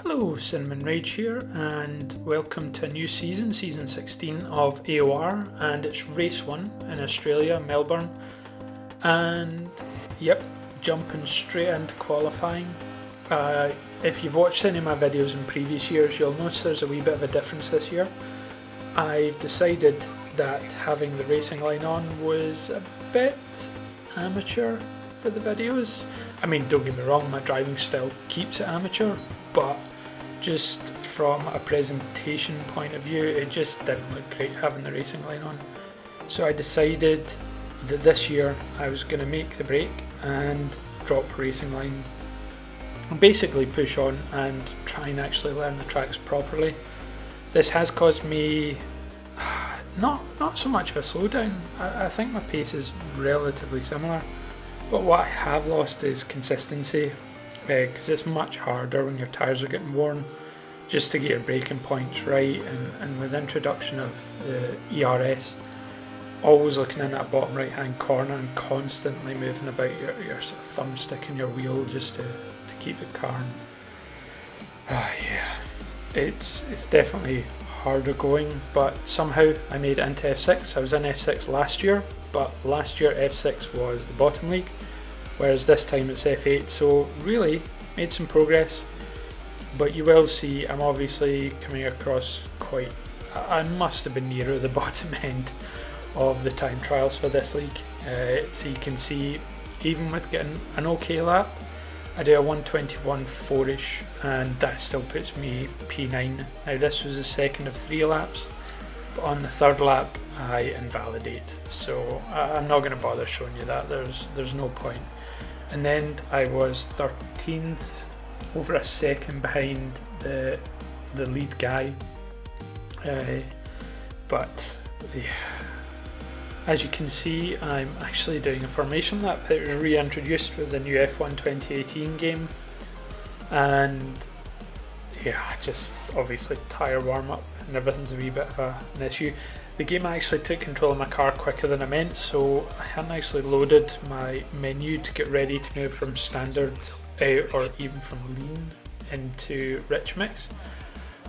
Hello, Cinnamon Rage here, and welcome to a new season, season 16 of AOR, and it's race 1 in Australia, Melbourne, and yep, jumping straight into qualifying. If you've watched any of my videos in previous years, you'll notice there's a wee bit of a difference this year. I've decided that having the racing line on was a bit amateur for the videos. I mean, don't get me wrong, my driving style keeps it amateur, but just from a presentation point of view, it just didn't look great having the racing line on. So I decided that this year I was going to make the break and drop racing line and basically push on and try and actually learn the tracks properly. This has caused me not so much of a slowdown. I think my pace is relatively similar, but what I have lost is consistency, because it's much harder when your tyres are getting worn just to get your braking points right, and with the introduction of the ERS, always looking in that bottom right hand corner and constantly moving about your sort of thumbstick in your wheel just to keep the car. Yeah, it's definitely harder going, but somehow I made it into F6. I was in F6 last year, but last year F6 was the bottom league, whereas this time it's F8, so really made some progress. But you will see I'm obviously coming across quite, I must have been nearer the bottom end of the time trials for this league. So you can see, even with getting an okay lap, I do a 1:21.4ish, and that still puts me P9. Now this was the second of 3 laps, but on the third lap I invalidate, so I'm not going to bother showing you that, there's no point. And then I was 13th, over a second behind the lead guy, but yeah, as you can see I'm actually doing a formation lap that was reintroduced with the new F1 2018 game, and yeah, just obviously tyre warm up and everything's a wee bit of an issue. The game actually took control of my car quicker than I meant, so I hadn't actually loaded my menu to get ready to move from standard or even from lean into rich mix.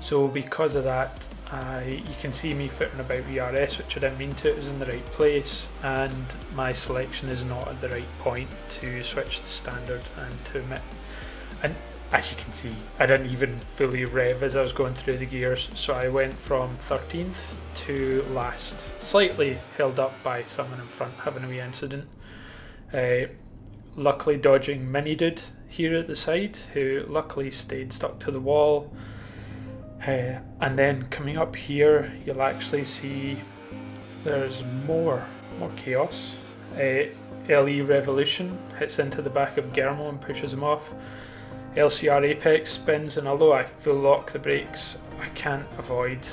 So because of that, you can see me fitting about ERS, which I didn't mean to. It was in the right place, and my selection is not at the right point to switch to standard and to emit. And as you can see, I didn't even fully rev as I was going through the gears, so I went from 13th to last, slightly held up by someone in front having a wee incident. Luckily dodging Mini Dude here at the side, who luckily stayed stuck to the wall. And then coming up here, you'll actually see there's more chaos. LE Revolution hits into the back of Germo and pushes him off. LCR Apex spins, and although I full lock the brakes, I can't avoid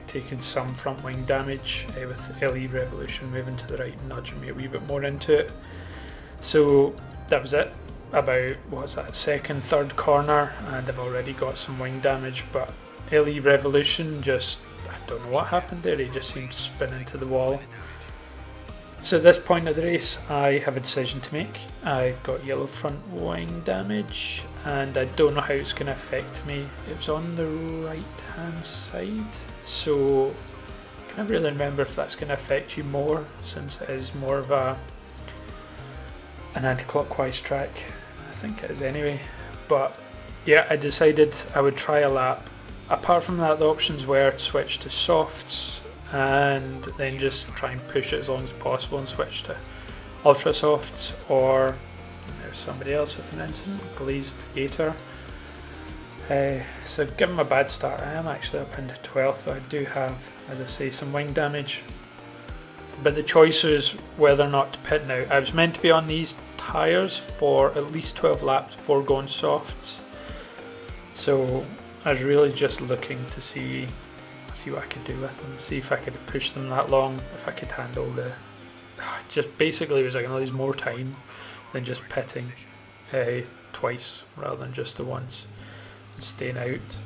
taking some front wing damage with LE Revolution moving to the right and nudging me a wee bit more into it. So that was it. About, what's that, second, third corner, and I've already got some wing damage, but LE Revolution just, I don't know what happened there, he just seemed to spin into the wall. So at this point of the race I have a decision to make. I've got yellow front wing damage, and I don't know how it's going to affect me. It was on the right hand side, so I can't really remember if that's going to affect you more, since it is more of an anti-clockwise track. I think it is anyway, but yeah, I decided I would try a lap. Apart from that, the options were to switch to softs and then just try and push it as long as possible and switch to ultra softs, or there's somebody else with an incident, Glazed Gator. So given my bad start, I am actually up into 12th, so I do have, as I say, some wing damage. But the choice was whether or not to pit now. I was meant to be on these tyres for at least 12 laps before going softs, so I was really just looking to see what I could do with them, see if I could push them that long, if I could handle the, just basically was I going to lose more time than just pitting twice rather than just the once and staying out.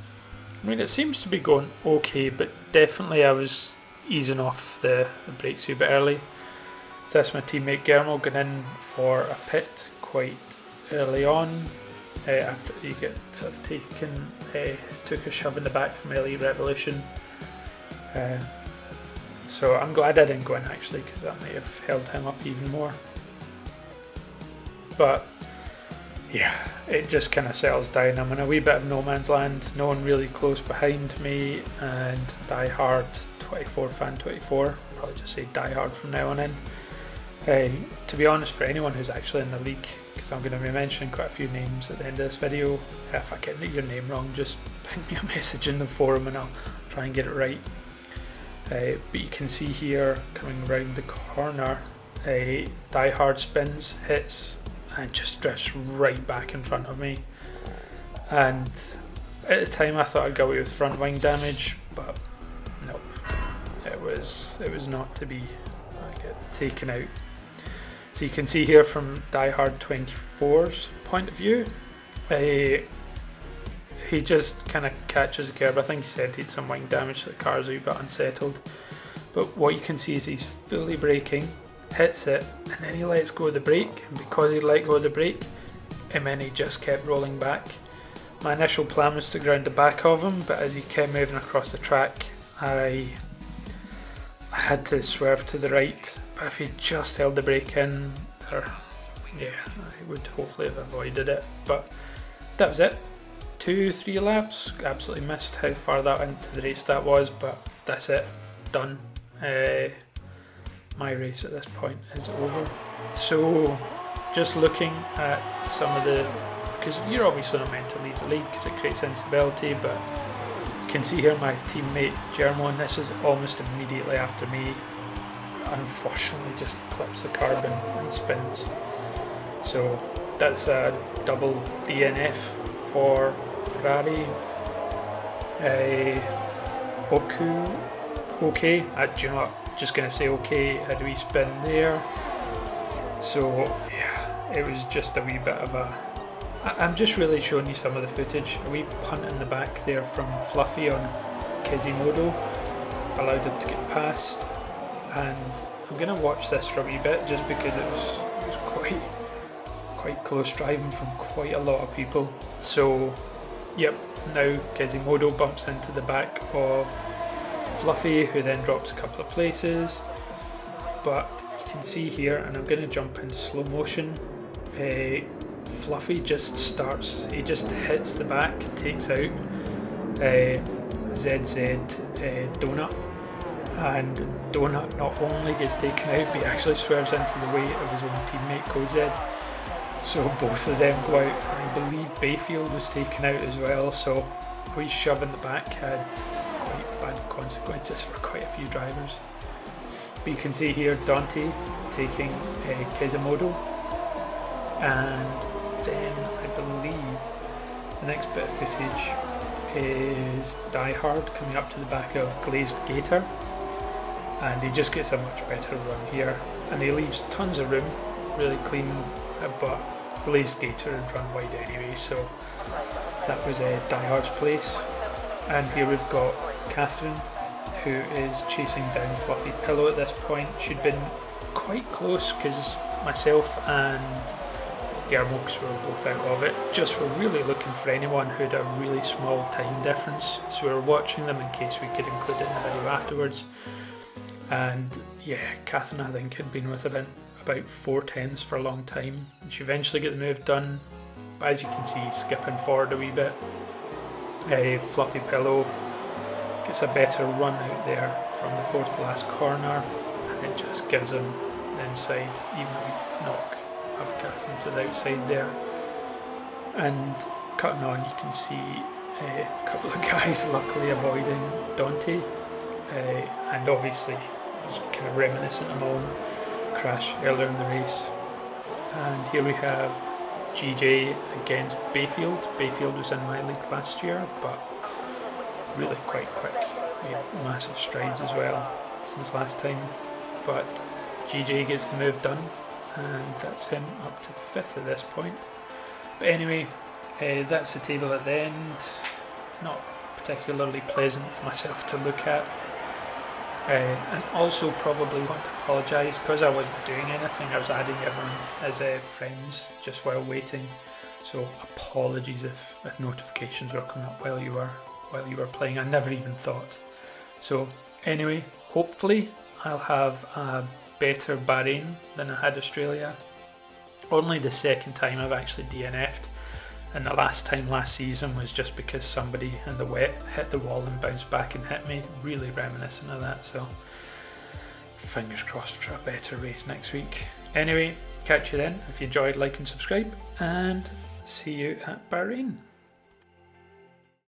I mean, it seems to be going okay, but definitely I was easing off the brakes a bit early. So that's my teammate Germo going in for a pit quite early on. after you get sort of took a shove in the back from Elite Revolution. So I'm glad I didn't go in actually, because that might have held him up even more. But yeah, it just kind of settles down. I'm in a wee bit of no man's land, no one really close behind me, and Die Hard 24 fan 24, probably just say Die Hard from now on in. To be honest, for anyone who's actually in the league, because I'm going to be mentioning quite a few names at the end of this video, if I get your name wrong, just ping me a message in the forum and I'll try and get it right. But you can see here, coming around the corner, Die Hard spins, hits, and just drifts right back in front of me. And at the time I thought I'd go away with front wing damage, but nope, it was not to be. I get taken out. So you can see here from Die Hard 24's point of view, he just kind of catches a curb. I think he said he had some wing damage, so the car's a wee bit unsettled. But what you can see is he's fully braking, hits it, and then he lets go of the brake. And because he let go of the brake, it meant he just kept rolling back. My initial plan was to ground the back of him, but as he kept moving across the track, I had to swerve to the right. But if he just held the brake in, yeah, I would hopefully have avoided it. But that was it. 2-3 laps. Absolutely missed how far that into the race that was, but that's it. Done. My race at this point is over. So just looking at some of the, because you're obviously not meant to leave the league because it creates instability, but you can see here my teammate Jermo, and this is almost immediately after me, unfortunately just clips the carbon and spins. So that's a double DNF for Ferrari. Okay, do you know what, just going to say okay, had a wee spin there. So yeah, it was just a wee bit of a, I'm just really showing you some of the footage. A wee punt in the back there from Fluffy on Quasimodo allowed him to get past, and I'm going to watch this for a wee bit just because it was quite close driving from quite a lot of people. So yep, now Quasimodo bumps into the back of Fluffy, who then drops a couple of places. But you can see here, and I'm going to jump in slow motion, Fluffy just starts, he just hits the back, takes out ZZ Donut, and Donut not only gets taken out, but he actually swerves into the way of his own teammate Code Z. So both of them go out, and I believe Bayfield was taken out as well, so a wee shove in the back had quite bad consequences for quite a few drivers. But you can see here Dante taking Quasimodo, and then I believe the next bit of footage is Die Hard coming up to the back of Glazed Gator, and he just gets a much better run here, and he leaves tons of room, really clean, but Glazed Gator had run wide anyway, so that was Die Hard's place. And here we've got Catherine, who is chasing down Fluffy Pillow at this point. She'd been quite close because myself and Germox were both out of it. Just were really looking for anyone who had a really small time difference, so we were watching them in case we could include it in the video afterwards. And yeah, Catherine I think had been with about 4/10 for a long time, and she eventually got the move done. But as you can see, skipping forward a wee bit, Fluffy Pillow gets a better run out there from the fourth last corner, and it just gives him the inside, even a wee knock of Catherine to the outside there. And cutting on, you can see a couple of guys luckily avoiding Dante, and obviously it's kind of reminiscent of my own crash earlier in the race. And here we have GJ against Bayfield. Bayfield was in my league last year, but really quite quick, made massive strides as well since last time. But GJ gets the move done, and that's him up to 5th at this point. But anyway, that's the table at the end. Not particularly pleasant for myself to look at. And also probably want to apologise because I wasn't doing anything. I was adding everyone as friends just while waiting So apologies if notifications were coming up while you were playing. I never even thought. So anyway, hopefully I'll have a better Bahrain than I had Australia. Only the second time I've actually DNF'd, and the last time last season was just because somebody in the wet hit the wall and bounced back and hit me. Really reminiscent of that, so fingers crossed for a better race next week. Anyway, catch you then. If you enjoyed, like and subscribe, and see you at Bahrain.